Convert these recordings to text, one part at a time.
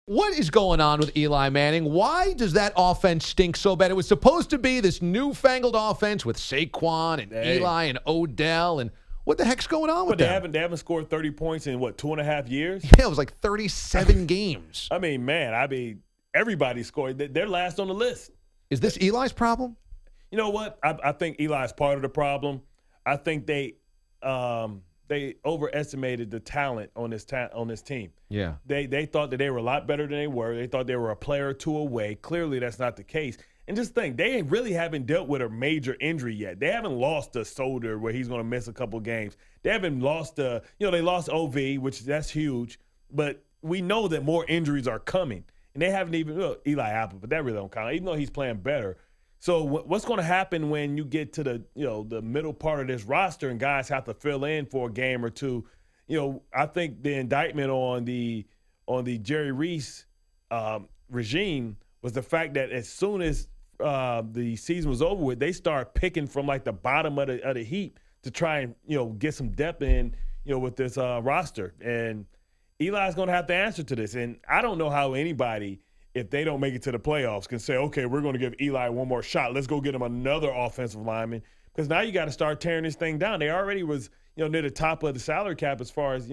What is going on with Eli Manning? Why does that offense stink so bad? It was supposed to be this newfangled offense with Saquon and Eli and Odell. And what the heck's going on with them? They haven't scored 30 points in, 2.5 years? Yeah, it was like 37 games. I mean, everybody scored. They're last on the list. Is this Eli's problem? You know what? I think Eli's part of the problem. I think they overestimated the talent on this team. Yeah. They thought that they were a lot better than they were. They thought they were a player or two away. Clearly, that's not the case. And just think, they really haven't dealt with a major injury yet. They haven't lost a Solder where he's going to miss a couple games. They haven't lost they lost OV, which that's huge. But we know that more injuries are coming. And they haven't even Eli Apple, but that really don't count, even though he's playing better. So what's going to happen when you get to the middle part of this roster and guys have to fill in for a game or two? I think the indictment on the Jerry Reese regime was the fact that as soon as the season was over with, they start picking from like the bottom of the heap to try and get some depth in with this roster. And Eli's going to have to answer to this. And I don't know how anybody, if they don't make it to the playoffs, can say, okay, we're going to give Eli one more shot. Let's go get him another offensive lineman. Because now you got to start tearing this thing down. They already was, near the top of the salary cap as far as, at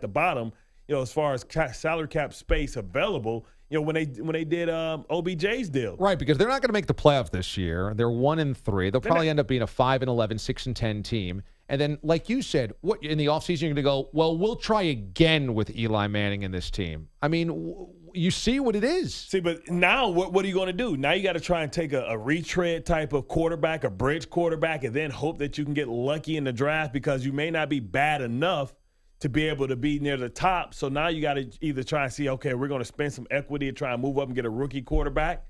the bottom, as far as salary cap space available, when they did OBJ's deal. Right, because they're not going to make the playoffs this year. They're 1-3. They'll probably end up being a 5-11, 6-10 team. And then, like you said, what in the offseason you're going to go, well, we'll try again with Eli Manning in this team. I mean, you see what it is. See, but now what are you going to do? Now you got to try and take a retread type of quarterback, a bridge quarterback, and then hope that you can get lucky in the draft because you may not be bad enough to be able to be near the top. So now you got to either try and see, okay, we're going to spend some equity to try and move up and get a rookie quarterback.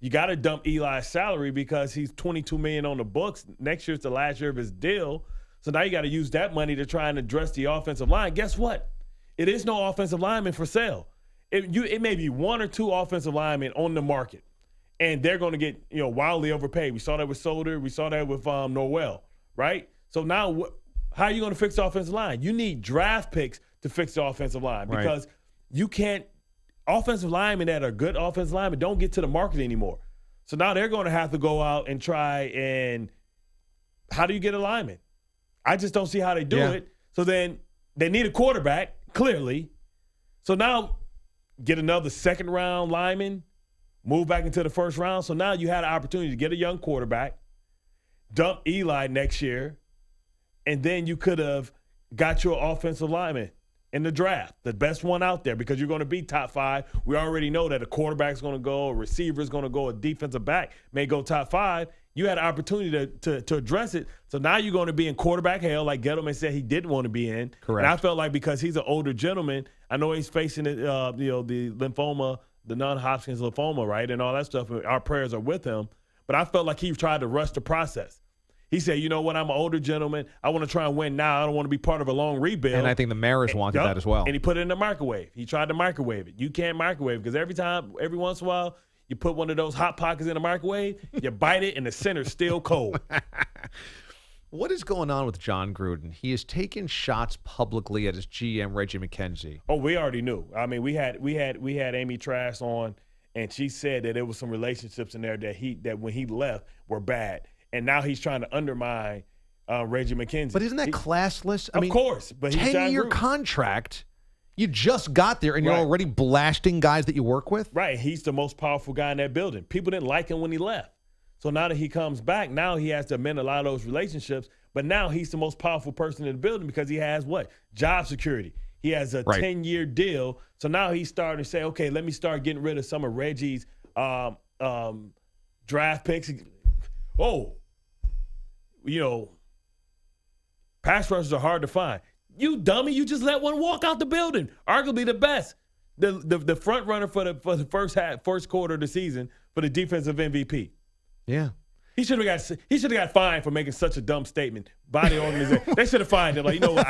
You got to dump Eli's salary because he's $22 million on the books. Next year's the last year of his deal. So now you got to use that money to try and address the offensive line. Guess what? It is no offensive lineman for sale. It may be one or two offensive linemen on the market, and they're going to get wildly overpaid. We saw that with Solder. We saw that with Norwell, right? So now how are you going to fix the offensive line? You need draft picks to fix the offensive line because you can't – offensive linemen that are good offensive linemen don't get to the market anymore. So now they're going to have to go out and try and – how do you get a lineman? I just don't see how they do it. So then they need a quarterback, clearly. So now get another second-round lineman, move back into the first round. So now you had an opportunity to get a young quarterback, dump Eli next year, and then you could have got your offensive lineman in the draft, the best one out there, because you're going to be top 5. We already know that a quarterback's going to go, a receiver's going to go, a defensive back may go top 5. You had an opportunity to address it. So now you're going to be in quarterback hell, like Gettleman said he didn't want to be in. Correct. And I felt like because he's an older gentleman, I know he's facing the lymphoma, the non-Hodgkin's lymphoma, right, and all that stuff. Our prayers are with him. But I felt like he tried to rush the process. He said, you know what, I'm an older gentleman. I want to try and win now. I don't want to be part of a long rebuild. And I think the Mariners wanted that as well. And he put it in the microwave. He tried to microwave it. You can't microwave because every once in a while, you put one of those Hot Pockets in the microwave, you bite it, and the center's still cold. What is going on with John Gruden? He has taken shots publicly at his GM, Reggie McKenzie. Oh, we already knew. I mean, we had Amy Trask on, and she said that there was some relationships in there that when he left were bad. And now he's trying to undermine Reggie McKenzie. But isn't that classless? Of course. But he's 10-year contract. You just got there, and you're already blasting guys that you work with? Right. He's the most powerful guy in that building. People didn't like him when he left. So now that he comes back, now he has to amend a lot of those relationships. But now he's the most powerful person in the building because he has what? Job security. He has a 10-year deal. So now he's starting to say, okay, let me start getting rid of some of Reggie's draft picks. Oh, pass rushers are hard to find. You dummy, you just let one walk out the building. Arguably the best. The front runner for the first quarter of the season for the defensive MVP. Yeah. He should have got fined for making such a dumb statement by the organization. They should have fined him. Like, you know what?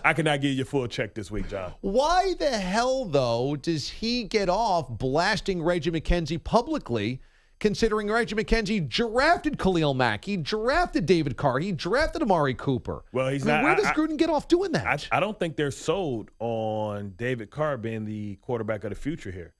I cannot give you a full check this week, John. Why the hell, though, does he get off blasting Reggie McKenzie publicly? considering Reggie McKenzie drafted Khalil Mack. He drafted David Carr. He drafted Amari Cooper. Well, he's not. Where does Gruden get off doing that? I don't think they're sold on David Carr being the quarterback of the future here.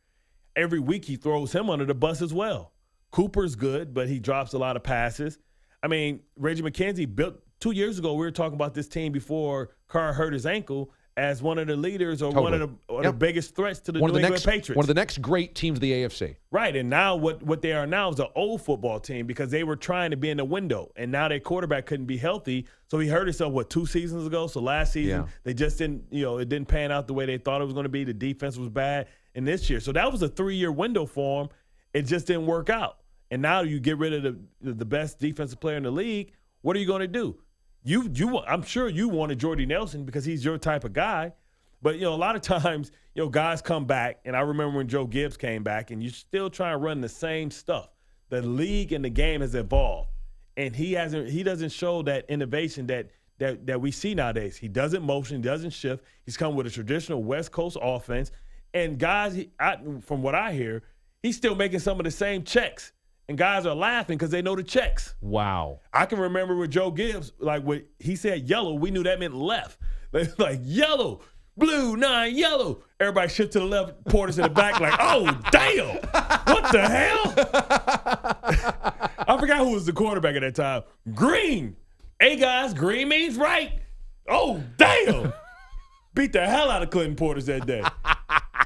Every week he throws him under the bus as well. Cooper's good, but he drops a lot of passes. I mean, Reggie McKenzie built 2 years ago. We were talking about this team before Carr hurt his ankle as one of the leaders or one of the biggest threats to the New England Patriots. One of the next great teams of the AFC. Right, and now what they are now is an old football team because they were trying to be in the window, and now their quarterback couldn't be healthy, so he hurt himself, 2 seasons ago? So last season, they just didn't, it didn't pan out the way they thought it was going to be. The defense was bad, and this year. So that was a 3-year window for him. It just didn't work out. And now you get rid of the best defensive player in the league. What are you going to do? I'm sure you wanted Jordy Nelson because he's your type of guy. But, a lot of times, guys come back, and I remember when Joe Gibbs came back, and you're still trying to run the same stuff. The league and the game has evolved, and he doesn't show that innovation that we see nowadays. He doesn't motion, he doesn't shift. He's come with a traditional West Coast offense. And guys, from what I hear, he's still making some of the same checks. And guys are laughing because they know the checks. Wow. I can remember with Joe Gibbs, when he said yellow, we knew that meant left. Like yellow, blue, 9, yellow. Everybody shift to the left, Porter's in the back like, oh, damn. What the hell? I forgot who was the quarterback at that time. Green. Hey, guys, green means right. Oh, damn. Beat the hell out of Clinton Portis that day.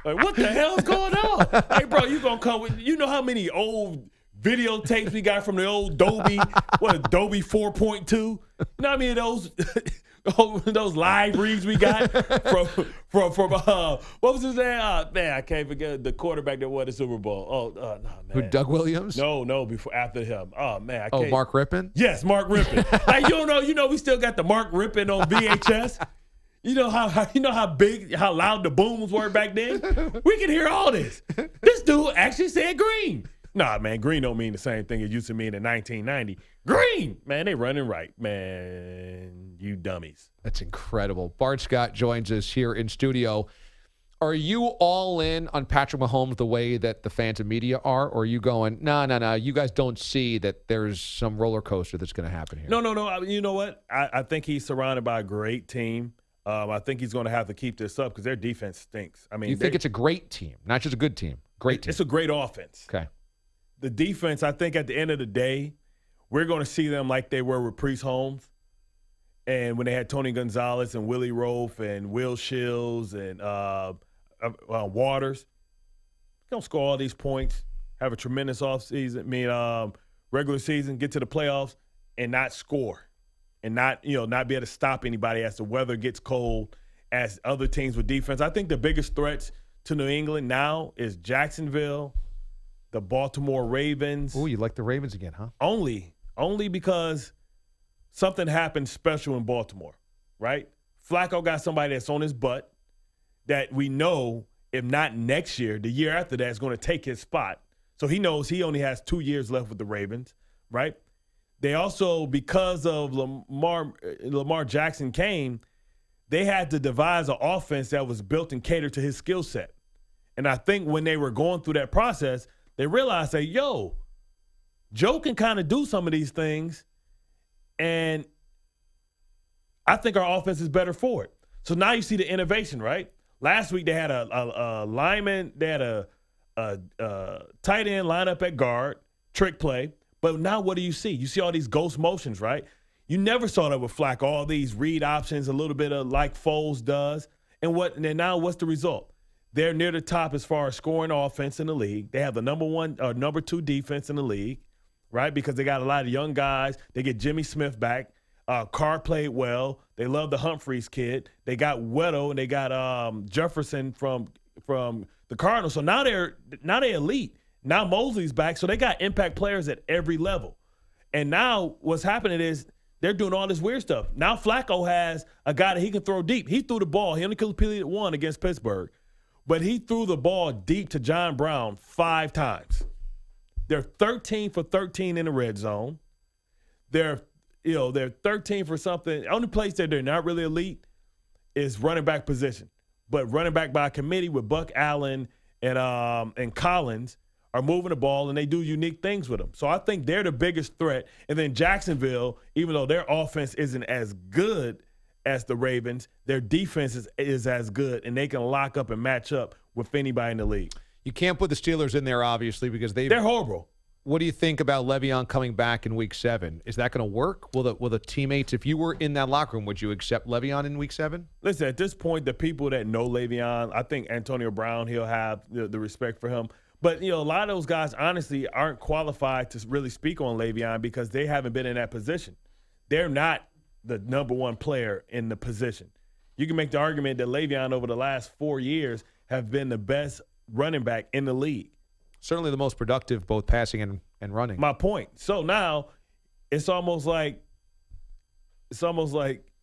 Like, what the hell is going on? Hey, bro, you going to come with, how many old videotapes we got from the old Adobe, Adobe 4.2? You know how many of those live reads we got from what was his name? Man, I can't forget the quarterback that won the Super Bowl. No, man. Who, Doug Williams? No, after him. Oh man, I can't. Mark Rippon? Yes, Mark Rippon. Like we still got the Mark Rippon on VHS. You know how big, how loud the booms were back then? We can hear all this. This dude actually said green. Nah, man, green don't mean the same thing it used to mean in 1990. Green! Man, they running right. Man, you dummies. That's incredible. Bart Scott joins us here in studio. Are you all in on Patrick Mahomes the way that the fans and media are? Or are you going, no, you guys don't see that there's some roller coaster that's going to happen here? No. You know what? I think he's surrounded by a great team. I think he's going to have to keep this up because their defense stinks. I mean, you think it's a great team, not just a good team? Great team. It's a great offense. Okay. The defense, I think at the end of the day, we're going to see them like they were with Priest Holmes and when they had Tony Gonzalez and Willie Roaf and Will Shields and Waters. They're going to score all these points, have a tremendous regular season, get to the playoffs, and not score. And not be able to stop anybody as the weather gets cold, as other teams with defense. I think the biggest threats to New England now is Jacksonville, the Baltimore Ravens. Oh, you like the Ravens again, huh? Only because something happened special in Baltimore, right? Flacco got somebody that's on his butt that we know, if not next year, the year after that is going to take his spot. So he knows he only has 2 years left with the Ravens, right? They also, because of Lamar Jackson came, they had to devise an offense that was built and catered to his skill set. And I think when they were going through that process, they realized that, Joe can kind of do some of these things, and I think our offense is better for it. So now you see the innovation, right? Last week they had a lineman, they had a tight end line up at guard, trick play. But now what do you see? You see all these ghost motions, right? You never saw that with Flacco, all these read options, a little bit of like Foles does. And now what's the result? They're near the top as far as scoring offense in the league. They have the number 2 defense in the league, right? Because they got a lot of young guys. They get Jimmy Smith back. Carr played well. They love the Humphreys kid. They got Weddle and they got Jefferson from the Cardinals. So now they're elite. Now Mosley's back, so they got impact players at every level. And now what's happening is they're doing all this weird stuff. Now Flacco has a guy that he can throw deep. He threw the ball. He only completed 1 against Pittsburgh. But he threw the ball deep to John Brown 5 times. They're 13 for 13 in the red zone. They're 13 for something. The only place that they're not really elite is running back position. But running back by committee with Buck Allen and Collins are moving the ball, and they do unique things with them. So I think they're the biggest threat. And then Jacksonville, even though their offense isn't as good as the Ravens, their defense is as good, and they can lock up and match up with anybody in the league. You can't put the Steelers in there, obviously, because they're horrible. What do you think about LeVeon coming back in Week 7? Is that going to work? Will the teammates, if you were in that locker room, would you accept LeVeon in Week 7? Listen, at this point, the people that know LeVeon, I think Antonio Brown, he'll have the respect for him. But, a lot of those guys, honestly, aren't qualified to really speak on LeVeon because they haven't been in that position. They're not the number one player in the position. You can make the argument that LeVeon over the last 4 years have been the best running back in the league. Certainly the most productive, both passing and running. My point. So now it's almost like,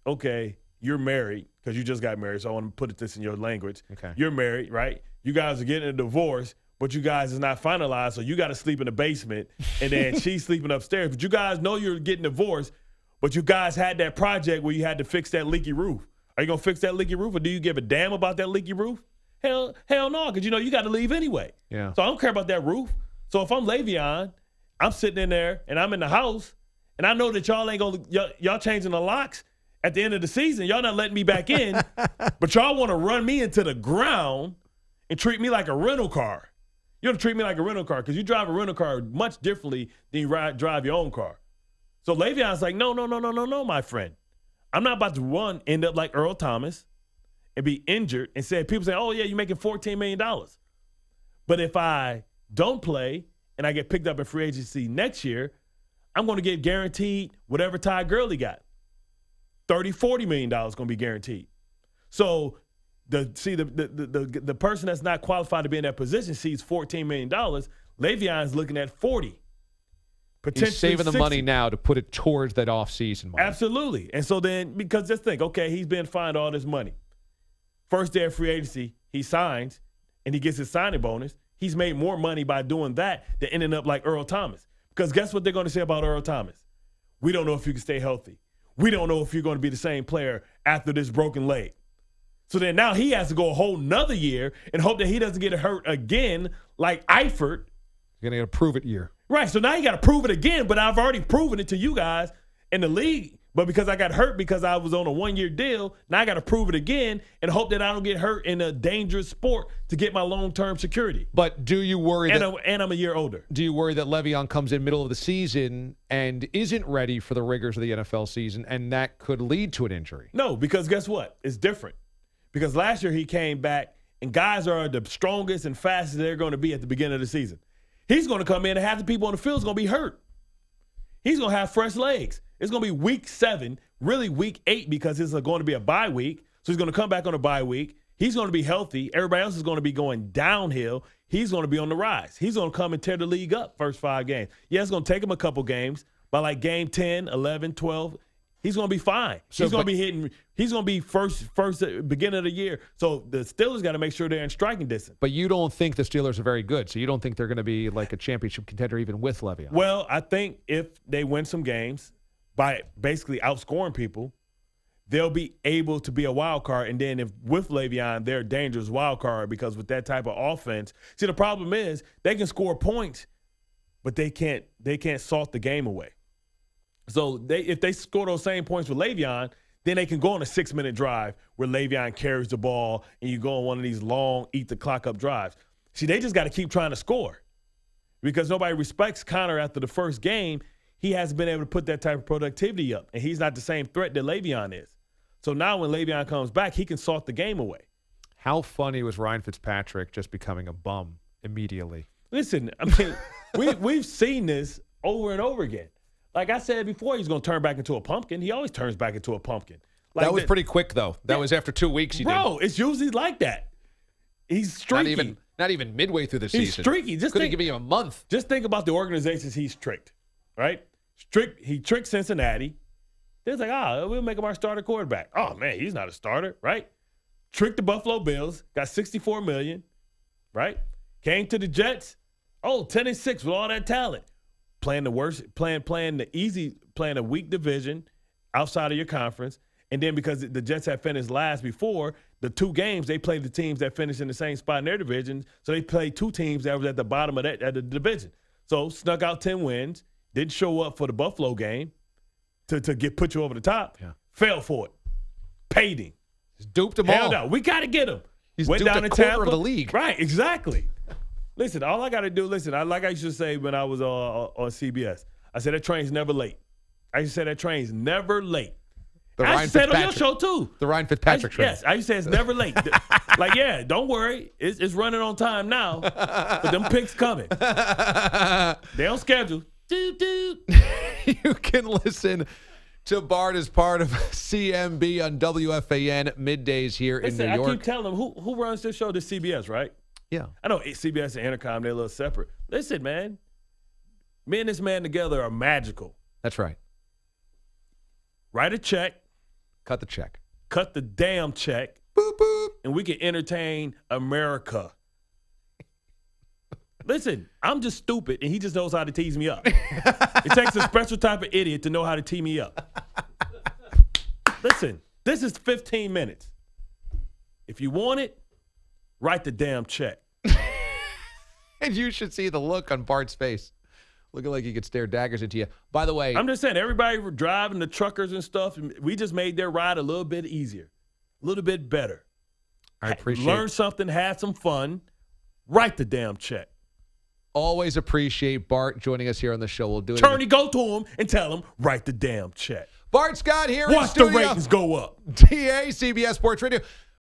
okay, you're married because you just got married. So I want to put this in your language. Okay. You're married, right? You guys are getting a divorce, but you guys is not finalized. So you got to sleep in the basement, and then she's sleeping upstairs. But you guys know you're getting divorced, but you guys had that project where you had to fix that leaky roof. Are you going to fix that leaky roof, or do you give a damn about that leaky roof? Hell no, because you got to leave anyway. Yeah. So I don't care about that roof. So if I'm LeVeon, I'm sitting in there and I'm in the house, and I know that y'all ain't gonna y'all changing the locks at the end of the season. Y'all not letting me back in, but y'all want to run me into the ground and treat me like a rental car. You don't treat me like a rental car because you drive a rental car much differently than you drive your own car. So LeVeon's like, no, my friend. I'm not about to end up like Earl Thomas and be injured and say, people say, oh, yeah, you're making $14 million. But if I don't play and I get picked up in free agency next year, I'm going to get guaranteed whatever Ty Gurley got. $30-40 million is going to be guaranteed. So the person that's not qualified to be in that position sees $14 million. LeVeon's looking at 40. He's saving the money now to put it towards that offseason money. Absolutely. And so then, because just think, okay, he's been fined all this money. First day of free agency, he signs, and he gets his signing bonus. He's made more money by doing that than ending up like Earl Thomas. Because guess what they're going to say about Earl Thomas? We don't know if you can stay healthy. We don't know if you're going to be the same player after this broken leg. So then now he has to go a whole nother year and hope that he doesn't get hurt again like Eifert. You're going to get a prove-it year. Right, so now you got to prove it again, but I've already proven it to you guys in the league. But because I got hurt because I was on a one-year deal, now I got to prove it again and hope that I don't get hurt in a dangerous sport to get my long-term security. But do you worry and I'm a year older. Do you worry that LeVeon comes in middle of the season and isn't ready for the rigors of the NFL season, and that could lead to an injury? No, because guess what? It's different. Because last year he came back, and guys are the strongest and fastest they're going to be at the beginning of the season. He's going to come in and half the people on the field is going to be hurt. He's going to have fresh legs. It's going to be week 7, really week 8 because it's going to be a bye week. So he's going to come back on a bye week. He's going to be healthy. Everybody else is going to be going downhill. He's going to be on the rise. He's going to come and tear the league up first 5 games. Yeah, it's going to take him a couple games. By like game 10, 11, 12, he's going to be fine. He's going to be hitting. He's going to be first beginning of the year. So the Steelers got to make sure they're in striking distance. But you don't think the Steelers are very good, so you don't think they're going to be like a championship contender even with LeVeon? Well, I think if they win some games by basically outscoring people, they'll be able to be a wild card. And then if with LeVeon, they're a dangerous wild card because with that type of offense, see the problem is they can score points, but they can't salt the game away. So if they score those same points with LeVeon, then they can go on a 6-minute drive where LeVeon carries the ball and you go on one of these long eat-the-clock-up drives. See, they just got to keep trying to score because nobody respects Connor after the first game. He hasn't been able to put that type of productivity up, and he's not the same threat that LeVeon is. So now when LeVeon comes back, he can salt the game away. How funny was Ryan Fitzpatrick just becoming a bum immediately? Listen, I mean, we've seen this over and over again. Like I said before, he's going to turn back into a pumpkin. He always turns back into a pumpkin. Like that was pretty quick, though. That was after 2 weeks he did. Bro, it's usually like that. He's streaky. Not even midway through the season. He's streaky. Couldn't give him a month. Just think about the organizations he's tricked, right? He tricked Cincinnati. They're like, we'll make him our starter quarterback. Oh, man, he's not a starter, right? Tricked the Buffalo Bills, got $64 million, right? Came to the Jets, 10-6 with all that talent. Playing the worst, playing the easy, playing a weak division outside of your conference, And then because the Jets had finished last before, the 2 games, they played the teams that finished in the same spot in their division. So they played 2 teams that was at the bottom of at the division. So snuck out 10 wins, didn't show up for the Buffalo game to put you over the top. Yeah. Fell for it. Paid him. He's duped them Hell all. no. We got to get him. He's Went duped down a to quarter Tampa. of the league. Right, exactly. Listen, all I got to do, like I used to say when I was on CBS, I said that train's never late. I used to say that train's never late. I used to say it on your show, too. The Ryan Fitzpatrick train. Yes, I used to say it's never late. Like, yeah, don't worry. It's running on time now, but them picks coming. They on schedule. Doo-doo. You can listen to Bart as part of CMB on WFAN middays here in New York. I keep telling them, who runs this show? This CBS, right? Yeah. I know CBS and Intercom, they're a little separate. Listen, man, me and this man together are magical. That's right. Write a check. Cut the check. Cut the damn check. Boop, boop. And we can entertain America. Listen, I'm just stupid, and he just knows how to tease me up. It takes a special type of idiot to know how to tee me up. Listen, this is 15 minutes. If you want it, write the damn check. And you should see the look on Bart's face. Looking like he could stare daggers into you. By the way, I'm just saying, everybody driving the truckers and stuff, we just made their ride a little bit easier, a little bit better. I appreciate Learn something, have some fun, write the damn check. Always appreciate Bart joining us here on the show. We'll do it. Turney, go to him and tell him, write the damn check. Bart Scott here in Watch studio. the ratings go up. TA, CBS Sports Radio.